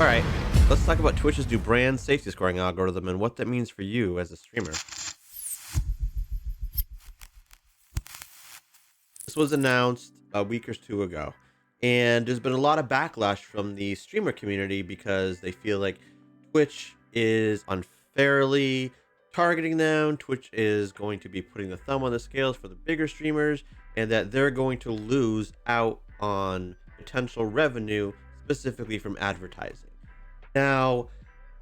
All right, let's talk about Twitch's new brand safety scoring algorithm and what that means for you as a streamer. This was announced a week or two ago, and there's been a lot of backlash from the streamer community because they feel like Twitch is unfairly targeting them. Twitch is going to be putting the thumb on the scales for the bigger streamers, and that they're going to lose out on potential revenue specifically from advertising. Now,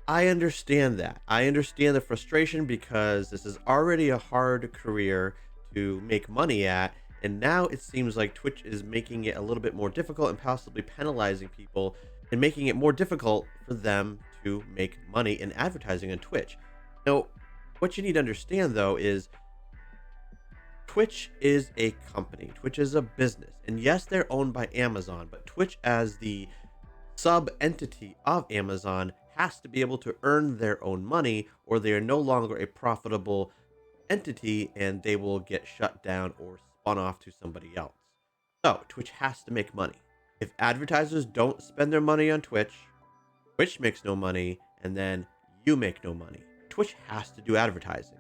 I understand that. I understand the frustration because this is already a hard career to make money at. And now it seems like Twitch is making it a little bit more difficult and possibly penalizing people and making it more difficult for them to make money in advertising on Twitch. Now, what you need to understand though is Twitch is a company, Twitch is a business. And yes, they're owned by Amazon, but Twitch, as the sub entity of Amazon, has to be able to earn their own money or they are no longer a profitable entity and they will get shut down or spun off to somebody else. So Twitch has to make money. If advertisers don't spend their money on Twitch, Twitch makes no money and then you make no money. Twitch has to do advertising.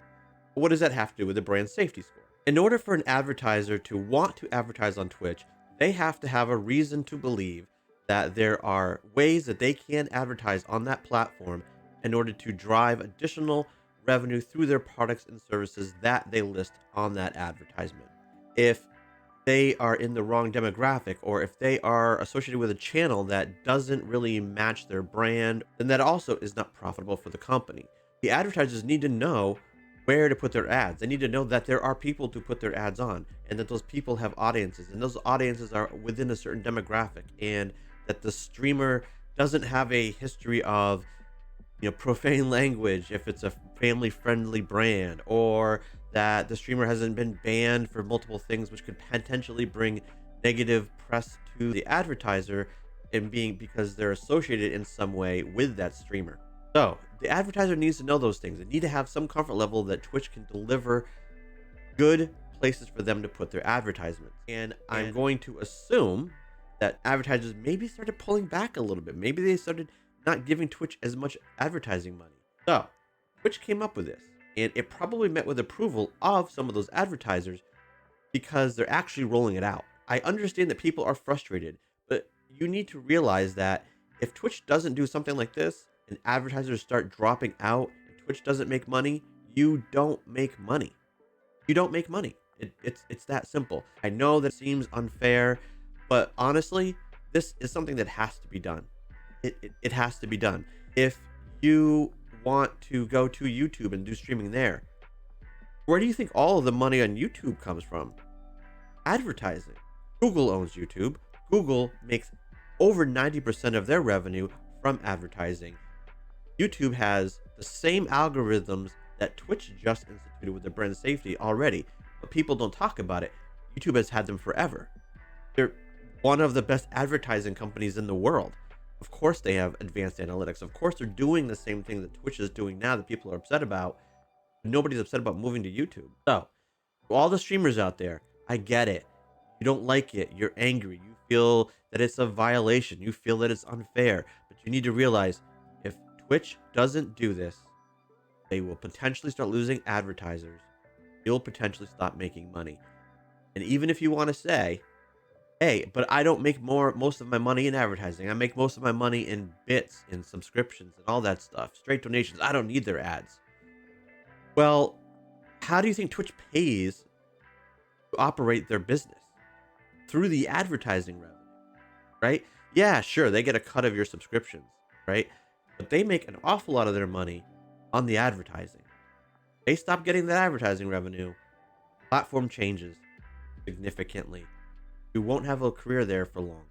But what does that have to do with the brand safety score? In order for an advertiser to want to advertise on Twitch, they have to have a reason to believe that there are ways that they can advertise on that platform in order to drive additional revenue through their products and services that they list on that advertisement. If they are in the wrong demographic or if they are associated with a channel that doesn't really match their brand, then that also is not profitable for the company. The advertisers need to know where to put their ads. They need to know that there are people to put their ads on and that those people have audiences and those audiences are within a certain demographic and that the streamer doesn't have a history of profane language if it's a family friendly brand, or that the streamer hasn't been banned for multiple things which could potentially bring negative press to the advertiser and being because they're associated in some way with that streamer. So the advertiser needs to know those things. They need to have some comfort level that Twitch can deliver good places for them to put their advertisements. And I'm going to assume that advertisers maybe started pulling back a little bit. Maybe they started not giving Twitch as much advertising money. So Twitch came up with this, and it probably met with approval of some of those advertisers because they're actually rolling it out. I understand that people are frustrated, but you need to realize that if Twitch doesn't do something like this and advertisers start dropping out and Twitch doesn't make money, you don't make money. You don't make money. It's that simple. I know that seems unfair, but honestly, this is something that has to be done. It has to be done. If you want to go to YouTube and do streaming there, where do you think all of the money on YouTube comes from? Advertising. Google owns YouTube. Google makes over 90% of their revenue from advertising. YouTube has the same algorithms that Twitch just instituted with the brand safety already, but people don't talk about it. YouTube has had them forever. They're one of the best advertising companies in the world. Of course they have advanced analytics. Of course they're doing the same thing that Twitch is doing now that people are upset about. Nobody's upset about moving to YouTube. So, to all the streamers out there, I get it. You don't like it. You're angry. You feel that it's a violation. You feel that it's unfair. But you need to realize if Twitch doesn't do this, they will potentially start losing advertisers. You'll potentially stop making money. And even if you want to say, hey, but I don't make most of my money in advertising. I make most of my money in bits, in subscriptions, and all that stuff. Straight donations. I don't need their ads. Well, how do you think Twitch pays to operate their business? Through the advertising revenue, right? Yeah, sure, they get a cut of your subscriptions, right? But they make an awful lot of their money on the advertising. They stop getting that advertising revenue, platform changes significantly. You won't have a career there for long.